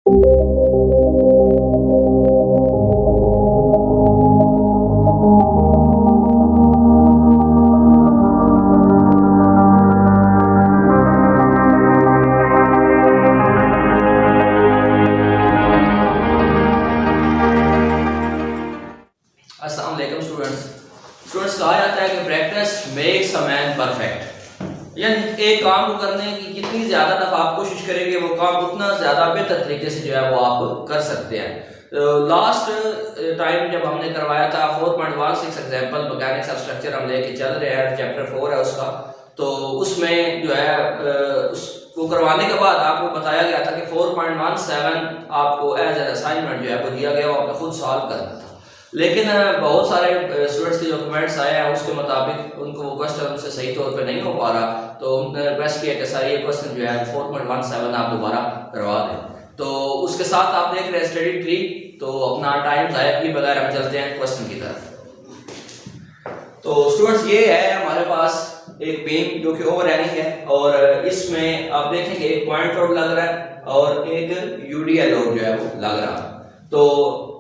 अस्सलाम वालेकुम स्टूडेंट्स कहा जाता है कि practice makes a man perfect. यानी एक काम को करने की जितनी ज़्यादा दफ़ा आप कोशिश करेंगे वो काम उतना ज़्यादा बेहतर तरीके से जो है वो आप कर सकते हैं। तो लास्ट टाइम जब हमने करवाया था 4.16 एग्जाम्पल मैकेनिक्स ऑफ स्ट्रक्चर हम लेके चल रहे हैं, चैप्टर 4 है उसका। तो उसमें जो है उसको करवाने के बाद आपको बताया गया था कि 4.17 आपको एज एन असाइनमेंट जो है वो दिया गया, वो आपने खुद सॉल्व करना था। लेकिन बहुत सारे स्टूडेंट्स के जो कमेंट्स आए हैं उसके मुताबिक उनको वो क्वेश्चन उनसे सही तौर पे नहीं हो पा रहा, तो उन्होंने रिक्वेस्ट किया कि सर ये क्वेश्चन जो है 4.17 आप दोबारा करवा दें। तो उसके साथ आप देख रहे हैं स्टडी ट्री, तो अपना टाइम ज़ाया किए बगैर हम चलते हैं क्वेश्चन की तरफ। तो स्टूडेंट्स ये है हमारे पास एक बीम जो कि ओवरहैंगिंग है, और इसमें आप देखेंगे एक पॉइंट लोड लग रहा है और एक यूडीएल लोड जो है वो लग रहा है। तो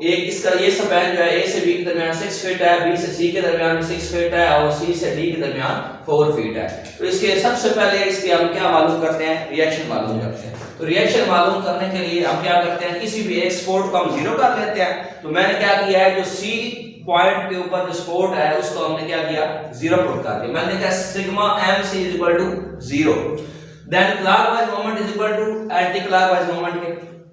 एक इसका ये स्पैन जो है ए से बी के दरमियान 6 फीट है, बी से सी के दरमियान 6 फीट है और सी से डी के दरमियान 4 फीट है। तो इसके सबसे पहले इसके हम क्या मालूम करते हैं, रिएक्शन मालूम करते हैं। तो रिएक्शन मालूम करने के लिए हम क्या करते हैं, किसी भी एक सपोर्ट को हम जीरो कर लेते हैं। तो मैंने क्या किया है, जो सी पॉइंट के ऊपर जो सपोर्ट है उसको हमने क्या किया, जीरो पुट कर दिया। मैंने लिखा sigma M C is equal to 0। Then clockwise moment is equal to anti clockwise moment के।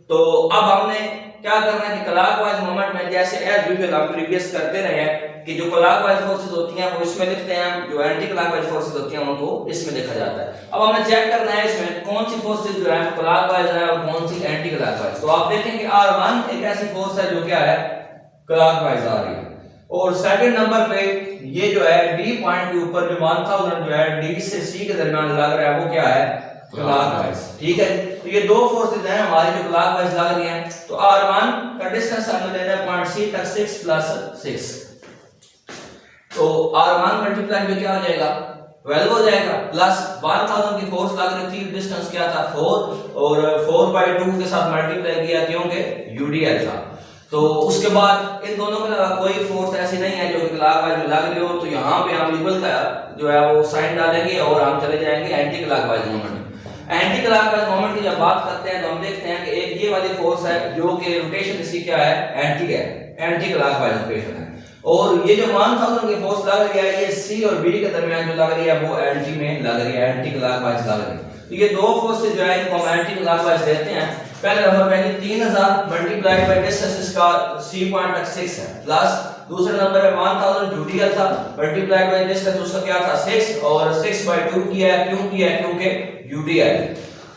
तो अब हमने क्या करना है कि क्लॉकवाइज मोमेंट में जैसे एज यूजुअल हम प्रीवियस करते रहे हैं कि जो क्लॉकवाइज फोर्सेस होती हैं वो इसमें लिखते हैं, जो एंटी क्लॉकवाइज फोर्सेस होती हैं उनको इसमें लिखा जाता है। अब हमें चेक करना है इसमें कौन सी फोर्सेस जो है क्लॉकवाइज है और कौन सी एंटी क्लॉकवाइज। तो आप देखेंगे R1 एक ऐसी फोर्स है जो क्या है, क्लॉकवाइज आ रही है। और सेकंड नंबर पे ये जो है डी पॉइंट के ऊपर जो 1000 जो है डी से सी के दरमियान लग रहा है वो क्या है, क्लॉकवाइज। ठीक है, तो ये दो फोर्सेस हैं हमारी जो क्लॉकवाइज लग रही हैं। तो R1 का डिस्टेंस हमें लेना है पॉइंट C तक 6 प्लस 6। तो R1 मल्टीप्लाई में क्या हो जाएगा, 12 हो जाएगा, प्लस 1000 की फोर्स लग रही थी, डिस्टेंस क्या था 4, और 4/2 के साथ मल्टीप्लाई किया क्योंकि यूडीएल था। तो उसके बाद इन दोनों के अलावा कोई फोर्स ऐसी नहीं है जो क्लॉकवाइज में लग रही हो। तो यहाँ पे हम इक्वल का जो है वो साइन डालेंगे और हम चले जाएंगे anti clockwise moment. Anti clockwise moment की जब बात करते हैं तो हम देखते हैं कि एक ये वाली फोर्स है जो कि रोटेशन इसकी क्या है, एंटी है, एंटी क्लॉकवाइज रोटेशन है। और ये जो 1000 की फोर्स लग रही है ये सी और बी के दरमियान जो लग रही है वो एंटी में लग रही है, एंटी क्लॉकवाइज लग रही है। तो ये दो फोर्सेस जो है इनको हम एंटी क्लॉकवाइज देते हैं। पहले नंबर पे 3000 मल्टीप्लाई बाय डिस्टेंस इसका सी पॉइंट तक 6 है, प्लस दूसरे नंबर पे 1000 यूडीएल था मल्टीप्लाई बाय डिस्टेंस उसका क्या था 6, और 6/2 किया है, क्यों किया है, क्योंकि यूडीएल।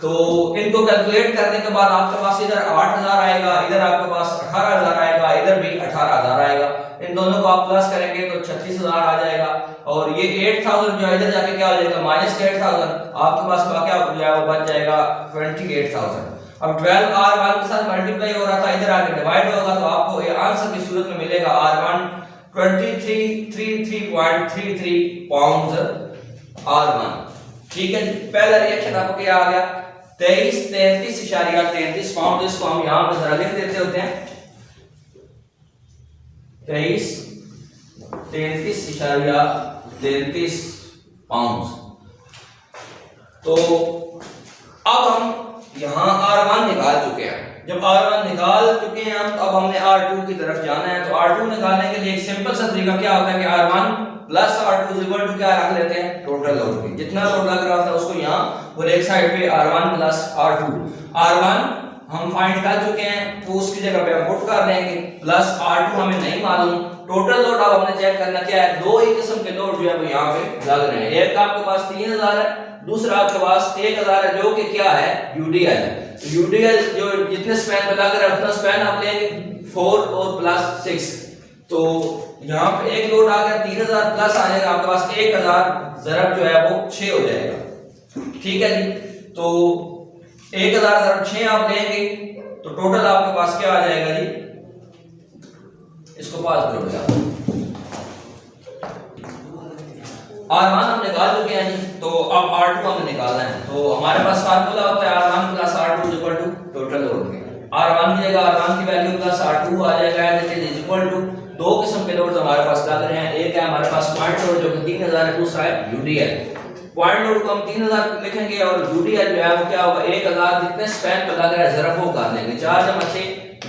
तो इनको कैलकुलेट करने के बाद आपके पास इधर 8000 आएगा, इधर आपके पास 18000 आएगा, इधर भी 18000 आएगा। इन दोनों को आप प्लस करेंगे तो 36000 आ जाएगा, और ये 8000 जो है इधर जाके क्या हो जाएगा -8000, आपके पास क्या हो जाएगा, वो बच जाएगा 28000। अब 12 R1 के साथ मल्टीप्लाई हो रहा था, इधर आके डिवाइड होगा तो आपको ये आंसर की सूरत में मिलेगा R1 2333.33 पाउंड्स R1। ठीक है जी, पहला रिएक्शन आपको क्या आ गया 33.33 पाउंड। इसको हम यहां पर जरा लिख देते होते हैं 33.33 पाउंड। तो अब हम यहां R1 निकाल चुके हैं। जब R1 निकाल चुके हैं हम, अब हमने R2 की तरफ जाना है। तो R2 निकालने के लिए एक सिंपल सा तरीका क्या होता है कि R1 plus R2 equal to क्या रख लेते हैं, टोटल लोड की जितना लोड लग रहा था उसको यहाँ और एक साइड पे R1 प्लस R2। R1 हम फाइंड कर चुके हैं तो उसकी जगह पे हम पुट कर देंगे, प्लस R2 हमें नहीं मालूम। टोटल लोड अब हमने चेक करना क्या है, दो ही किस्म के लोड जो है वो यहाँ पे लग रहे हैं। एक आपके पास 3000 है, दूसरा आपके पास 1000 है, जो कि क्या है यूडीएल है। तो यूडीएल जो जितने स्पैन पे लग रहा है उतना स्पैन आप लेंगे 4 और प्लस 6। तो यहाँ पे एक लोड आ गया 3000 प्लस आ जाएगा आपके पास 1000 ज़रब जो है वो 6 हो जाएगा। ठीक है जी, तो 1000 ज़रब 6 आप लेंगे तो टोटल आपके पास क्या आ जाएगा जी, इसको पास करो भैया। R1 हम निकाल चुके हैं जी, तो अब R2 हमें निकालना है। तो हमारे पास फार्मूला होता है R1 plus R2 equal to total load के। R1 की जगह R1 की वैल्यू प्लस R2 आ जाएगा, दैट इज इक्वल टू दो किस्म के लोड्स हमारे पास लग रहे हैं। एक है हमारे पास पॉइंट लोड जो कि 3000 है, दूसरा है यूडीएल। पॉइंट लोड को हम 3000 लिखेंगे और यूडीएल जो है वो क्या होगा, 1000 जितने स्पैन पे लग रहा है ज़रब वो कर लेंगे। 4 जमा 6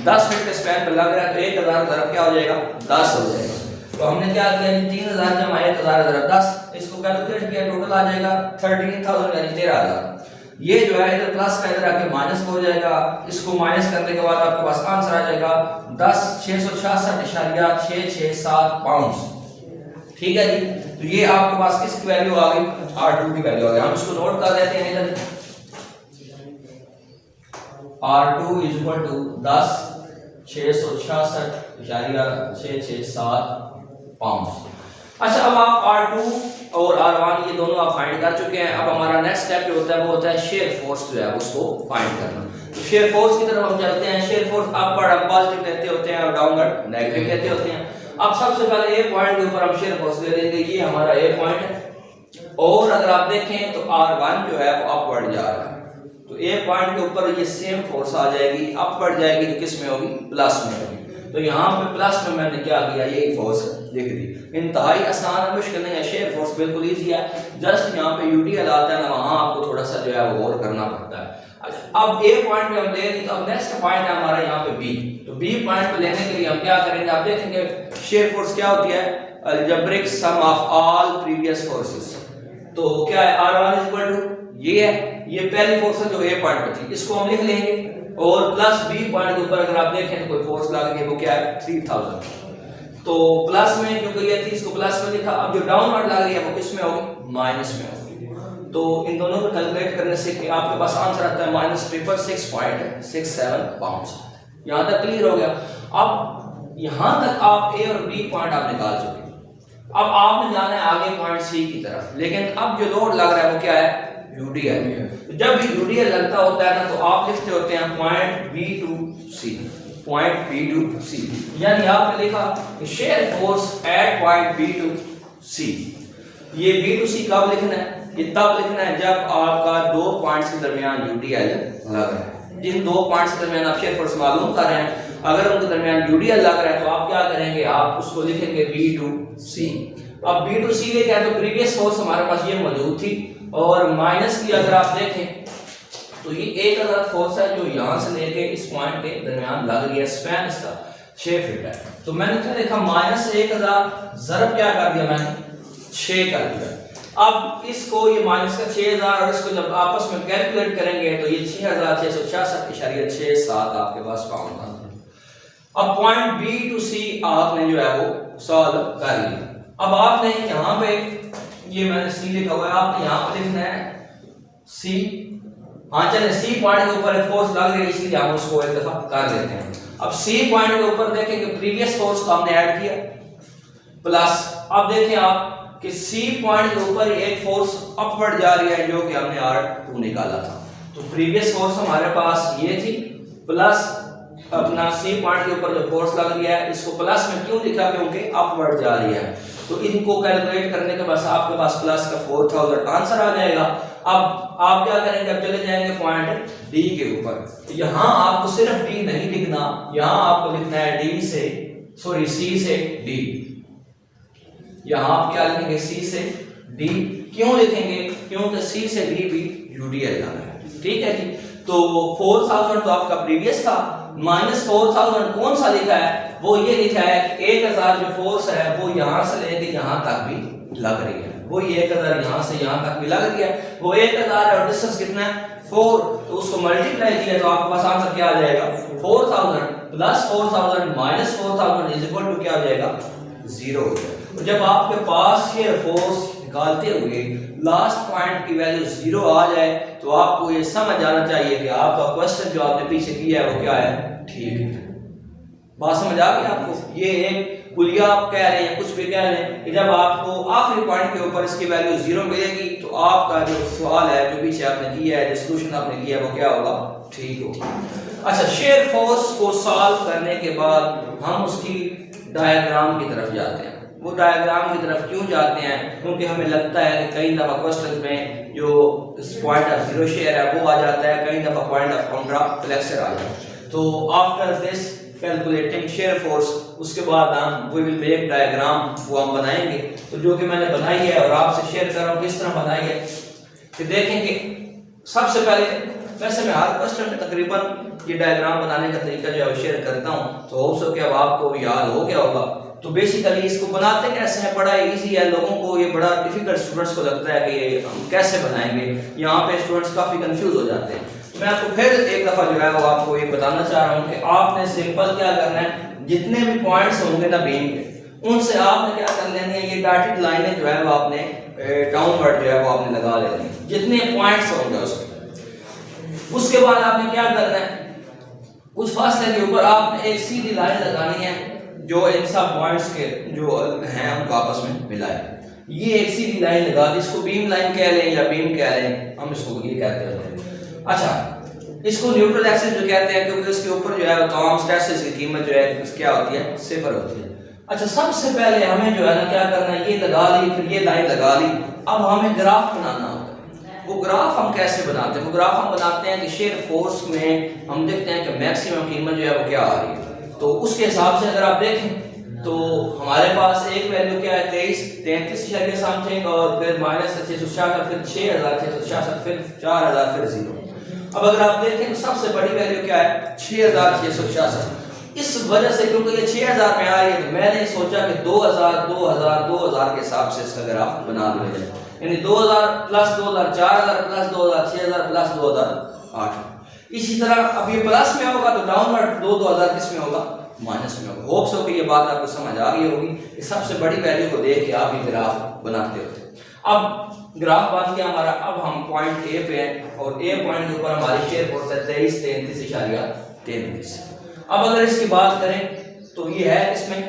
10 मिनट के स्पैन पे लग रहा है तो 1000 ज़रब क्या हो जाएगा 10 हो जाएगा। तो हमने क्या किया जी 3000 जमा 1000 ज़रब 10, इसको कैलकुलेट किया, टोटल आ जाएगा 13000 यानी 13000। ये जो है इधर प्लस का इधर आके माइनस हो जाएगा, इसको माइनस करने के बाद आपके पास आंसर आ जाएगा 10,666.667 पाउंड्स। ठीक है जी, तो ये आपके पास किसकी वैल्यू आ गई, R2 की वैल्यू आ गई। हम इसको नोट कर देते हैं इधर, R2 is equal to 10,666.667 pounds. अच्छा, अब आप R2 और R1 ये दोनों आप फाइंड कर चुके हैं। अब हमारा नेक्स्ट स्टेप जो होता है वो होता है शेयर फोर्स जो है उसको फाइंड करना। तो शेयर फोर्स की तरफ हम चलते हैं। शेयर फोर्स अपवर्ड हम पॉजिटिव लेते होते हैं और डाउनवर्ड नेगेटिव लेते होते हैं। अब सबसे पहले ए पॉइंट के ऊपर हम शेयर फोर्स ले लेंगे, ये हमारा ए पॉइंट है और अगर आप देखें तो R1 जो है वो अपवर्ड जा रहा है, तो ए पॉइंट के ऊपर ये सेम फोर्स आ जाएगी, अपवर्ड जाएगी तो किस में होगी, प्लस में होगी। तो यहाँ पे प्लस में मैंने क्या किया, ये फोर्स लिख दी। इंतहाई आसान है, मुश्किल नहीं है, शेयर फोर्स बिल्कुल इजी है। जस्ट यहाँ पे यूडीएल आता है ना, वहाँ आपको थोड़ा सा जो है वो और करना पड़ता है। अच्छा, अब ए पॉइंट पे हम ले ली, तो अब नेक्स्ट पॉइंट है हमारा यहाँ पे बी। तो बी पॉइंट पे लेने के लिए हम क्या करेंगे, आप देखेंगे शेयर फोर्स क्या होती है, algebraic sum of all previous forces. तो क्या है, R1 इज इक्वल टू ये है, ये पहली फोर्स है जो ए पॉइंट पे थी, इसको हम लिख लेंगे और प्लस बी पॉइंट के ऊपर अगर आप देखें तो कोई फोर्स लग रही है, वो क्या है 3000। तो प्लस में क्योंकि ये थी इसको प्लस में लिखा, अब जो डाउनवर्ड लग रही है वो किस में होगी, माइनस में होगी। तो इन दोनों को कैलकुलेट करने से कि आपके पास आंसर आता है -666.67 पाउंड्स। यहां तक क्लियर हो गया। अब यहां तक आप ए और बी पॉइंट आप निकाल चुके हैं। अब आपने जाना है आगे पॉइंट सी की तरफ, लेकिन अब जो लोड लग रहा है वो क्या है, यूडीएल। जब भी यूडीएल लगता होता है ना तो आप लिखते होते हैं point B to C, point B to C, यानी आपने लिखा shear force at point B to C. ये बी टू सी कब लिखना है, ये तब लिखना है जब आपका दो पॉइंट्स के दरमियान यूडीएल लग रहा है। जिन दो पॉइंट्स के दरमियान आप शेयर फोर्स मालूम कर रहे हैं, अगर उनके दरमियान यूडीएल लग रहा है तो आप क्या करेंगे, आप उसको लिखेंगे बी टू सी। अब बी टू सी लेके तो प्रीवियस फोर्स हमारे पास ये मौजूद थी और माइनस की अगर आप देखें तो ये 1000 फोर्स है जो यहां से लेके इस पॉइंट के दरमियान लग रही है, स्पैन इसका 6 फीट है। तो मैंने क्या देखा, -1000 ज़रब क्या कर दिया मैंने 6 कर दिया। अब इसको ये माइनस का 6000 और इसको जब आपस में कैलकुलेट करेंगे तो ये 6666.67 आपके पास पाउंड आता है। अब पॉइंट बी टू सी आपने जो है वो सॉल्व कर लिया। अब आपने यहाँ पे ये मैंने सी लिखा हुआ है, आपने यहाँ पे लिखना है सी। हाँ चले, सी पॉइंट के ऊपर एक फोर्स लग रही है इसलिए हम उसको एक दफा कर देते हैं। अब सी पॉइंट के ऊपर देखें कि प्रीवियस फोर्स को हमने ऐड किया प्लस, अब देखें आप कि सी पॉइंट के ऊपर एक फोर्स अपवर्ड जा रही है जो कि हमने R2 निकाला था। तो प्रीवियस फोर्स हमारे पास ये थी प्लस अपना सी पॉइंट के ऊपर जो फोर्स लग रही है, इसको प्लस में क्यों लिखा, क्योंकि अपवर्ड जा रही है। तो इनको कैलकुलेट करने के बाद आपके पास प्लस का 4000 आंसर आ जाएगा। अब आप क्या करेंगे, अब चले जाएंगे पॉइंट डी के ऊपर। यहां आपको सिर्फ डी नहीं लिखना, यहां आपको लिखना है सी से डी। यहां आप क्या लिखेंगे, सी से डी। क्यों लिखेंगे, क्योंकि सी से डी भी यूडीएल जाना है। ठीक है जी, तो 4000 तो आपका प्रीवियस था, -4000 कौन सा लिखा है, वो ये लिखा है कि 1000 जो फोर्स है वो यहां से लेके यहां तक भी लग रही है, वो 1000 यहां से यहां तक भी लग रही है। वो 1000 है और डिस्टेंस कितना है 4, तो उसको मल्टीप्लाई किया तो आपके पास आंसर क्या आ जाएगा, 4000 plus 4000 minus 4000 is equal to क्या आ जाएगा, 0 हो जाएगा। तो जब आपके पास शेयर फोर्स निकालते हुए लास्ट पॉइंट की वैल्यू 0 आ जाए तो आपको ये समझ आना चाहिए कि आपका क्वेश्चन जो आपने पीछे किया है वो क्या है, ठीक है। बात समझ आ गई आपको? ये एक कुलिया आप कह रहे हैं, कुछ भी कह रहे हैं कि जब आपको आखिरी पॉइंट के ऊपर इसकी वैल्यू 0 मिलेगी तो आपका जो सवाल है जो पीछे आपने किया है, जो सॉल्यूशन आपने किया है वो क्या होगा, ठीक होगा। अच्छा, शेयर फोर्स को सॉल्व करने के बाद हम उसकी डायग्राम की तरफ जाते हैं। वो डायग्राम की तरफ क्यों जाते हैं, क्योंकि हमें लगता है कि कई दफा क्वेश्चन में जो पॉइंट ऑफ जीरो शेयर है वो आ जाता है, कई दफा पॉइंट ऑफ कॉन्ट्राफ्लेक्शन आ जाता है। तो after this calculating shear force, उसके बाद हम वी विल मेक डायग्राम, वो हम बनाएंगे। तो जो कि मैंने बनाई है और आपसे शेयर कर रहा हूँ किस तरह बनाई है कि देखेंगे। सबसे पहले वैसे मैं हर क्वेश्चन में तकरीबन ये डायग्राम बनाने का तरीका जो है शेयर करता हूँ, तो हो सके अब आपको याद हो गया होगा। तो बेसिकली इसको बनाते कैसे हैं, बड़ा इजी है। लोगों को ये बड़ा डिफिकल्ट स्टूडेंट्स को लगता है कि ये हम कैसे बनाएंगे, यहाँ पे स्टूडेंट्स काफ़ी कंफ्यूज हो जाते हैं। तो मैं आपको फिर एक दफ़ा जो है वो आपको ये बताना चाह रहा हूँ कि आपने सिंपल क्या करना है, जितने भी पॉइंट्स होंगे ना बीम के, उनसे आपने क्या कर लेनी है, ये डॉटेड लाइनें जो है वो आपने डाउनवर्ड जो है वो आपने लगा लेनी है, जितने पॉइंट्स होंगे उसके बाद आपने क्या करना है, उस फासले के ऊपर आपने एक सीधी लाइन लगानी है जो इन सब पॉइंट्स के जो हैं उनको आपस में मिलाए। ये एक सीधी लाइन लगा दी, इसको बीम लाइन कह लें या बीम कह लें, हम इसको ये कहते हैं। अच्छा, इसको न्यूट्रल एक्सिस जो कहते हैं क्योंकि इसके ऊपर जो है तमाम स्ट्रेसेस की कीमत जो है क्या होती है, सिफर होती है। अच्छा, सबसे पहले हमें जो है ना क्या करना है, ये लगा ली, फिर ये लाइन लगा ली। अब हमें ग्राफ बनाना होता है। वो ग्राफ हम कैसे बनाते हैं, वो ग्राफ हम बनाते हैं कि शेयर फोर्स में हम देखते हैं कि मैक्सिमम कीमत जो है वो क्या आ रही है। तो उसके हिसाब से अगर आप देखें तो हमारे पास एक वैल्यू क्या है 33 समथिंग, और फिर -666, फिर 6666, फिर 4000, फिर 0। अब अगर आप देखें तो सबसे बड़ी वैल्यू क्या है 6666। इस वजह से क्योंकि ये 6000 में आ रही है तो मैंने सोचा कि 2000 2000 2000 के हिसाब से इसका ग्राफ बना लिया जाए, यानी 2000 प्लस 2000 4000 प्लस 2000 6000 प्लस 2008। इसी तरह अब ये प्लस में होगा तो डाउनवर्ड 2000 किस में होगा, माइनस में होगा। होप्स हो कि ये बात आपको समझ आ गई होगी कि सबसे बड़ी वैल्यू को देख के आप ये ग्राफ बनाते होते। अब ग्राफ बन गया हमारा। अब हम पॉइंट ए पे हैं और ए पॉइंट के ऊपर हमारी शेयर फोर्स है 23 अब अगर इसकी बात करें तो ये है इसमें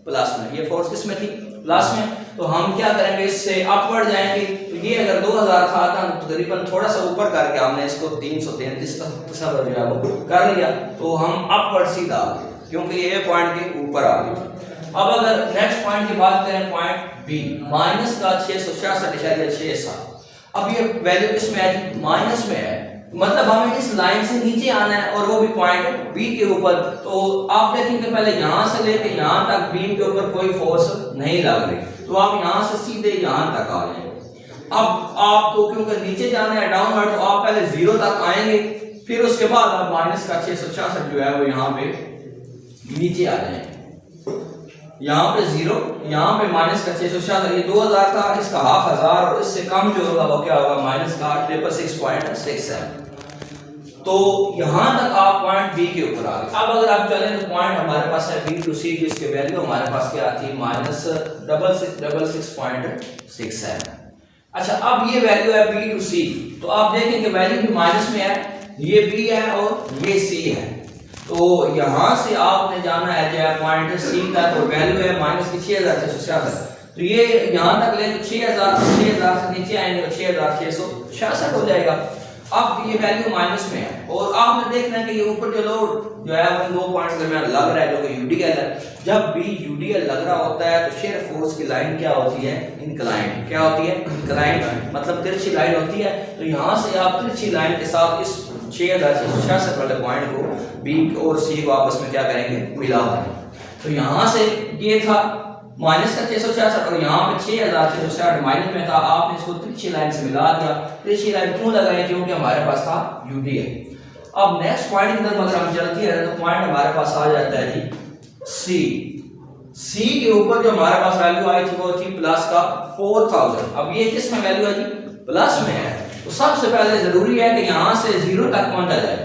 प्लस में, ये फोर्स किसमें थी, प्लस में। तो हम क्या करेंगे, इससे अपवर्ड जाएंगे। तो ये अगर 2000 था तो तकरीबन थोड़ा सा ऊपर करके हमने इसको 333 तक सब जो है वो कर लिया, तो हम अपवर्ड सीधा आ गए क्योंकि ये पॉइंट के ऊपर आ गए। अब अगर नेक्स्ट पॉइंट की बात करें, पॉइंट बी माइनस का 666.67। अब ये वैल्यू किस में है, माइनस में है, मतलब हमें इस लाइन से नीचे आना है और वो भी पॉइंट बी के ऊपर। तो आप देखेंगे पहले यहां से लेके यहां तक बीम के ऊपर कोई फोर्स नहीं लग रही, तो आप यहां से सीधे यहां तक आ जाएंगे। अब आपको क्योंकि नीचे जाना है डाउनवर्ड, तो आप पहले 0 तक आएंगे, फिर उसके बाद आप माइनस का 666 जो है वो यहाँ पे नीचे आ जाएंगे। यहाँ पे 0, यहाँ पे माइनस का 666, ये 2000 था, इसका 1000 और इससे कम जो होगा वो क्या होगा, माइनस का 666.67। तो यहाँ तक आप पॉइंट बी के ऊपर आ गए। अब अगर आप चलें तो पॉइंट हमारे पास है बी टू सी, जिसके वैल्यू हमारे पास क्या आती है, -6666.67। अच्छा, अब ये वैल्यू है बी टू सी, तो आप देखें कि वैल्यू भी माइनस में है, ये बी है और ये सी है। तो यहां से आपने जाना है जो पॉइंट सी का, तो वैल्यू है -6666। तो ये यहां तक ले तो 6000 से नीचे आएंगे तो 6666 हो जाएगा। अब ये वैल्यू माइनस में है और आपने देखना है कि ये ऊपर जो लोड जो है उन दो पॉइंट्स के दरमियान लग रहा है जो कि यूडीएल है। जब भी यूडीएल लग रहा होता है तो शेयर फोर्स की लाइन क्या होती है, इंक्लाइंड। क्या होती है, इंक्लाइंड, मतलब तिरछी लाइन होती है। तो यहाँ से आप तिरछी लाइन के साथ इस 6666 वाले पॉइंट को बी और सी को आपस में क्या करेंगे, मिला देंगे। तो यहाँ से ये था माइनस का 666 और यहाँ पे 6666 माइनस में था, आपने इसको तिरछी लाइन से मिला दिया। तिरछी लाइन क्यों लगाई, क्योंकि हमारे पास था यूडीएल। अब नेक्स्ट पॉइंट की तरफ अगर हम चलते हैं तो पॉइंट हमारे पास आ जाता है जी सी। सी के ऊपर जो हमारे पास वैल्यू आई थी वो थी प्लस का 4000। अब ये किस में वैल्यू है जी, प्लस में है। तो सबसे पहले जरूरी है कि यहाँ से 0 तक पहुंचा जाए।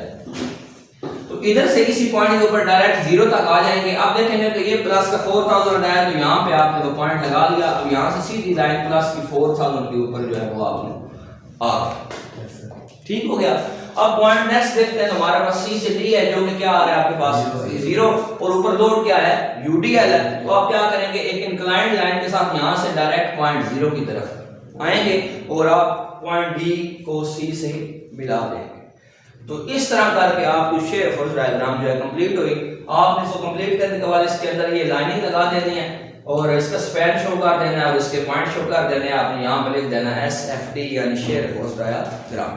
तो इधर से इसी पॉइंट के ऊपर डायरेक्ट 0 तक आ जाएंगे। आप देखेंगे कि ये प्लस का 4000 आया, तो यहाँ पे आपने वो पॉइंट लगा लिया। अब यहाँ से सीधी लाइन प्लस की 4000 के ऊपर जो है वो आपने आ, ठीक हो गया। अब पॉइंट नेक्स्ट देखते हैं तो हमारे पास सी से डी है जो कि क्या आ रहा है आपके पास 0 और ऊपर लोड क्या है, यूडीएल है। तो आप क्या करेंगे, एक इंक्लाइंड लाइन के साथ यहाँ से डायरेक्ट पॉइंट 0 की तरफ आएंगे और आप पॉइंट डी को सी से मिला देंगे। तो इस तरह करके आपको शेयर फोर्स डायग्राम जो है कंप्लीट हुई। आपने इसको कंप्लीट करने के बाद इसके अंदर ये लाइनिंग लगा देनी है और इसका स्पैन शो कर देना है और इसके पॉइंट शो कर देने हैं। आपने यहाँ पर लिख देना SFD यानी शेयर फोर्स डायग्राम।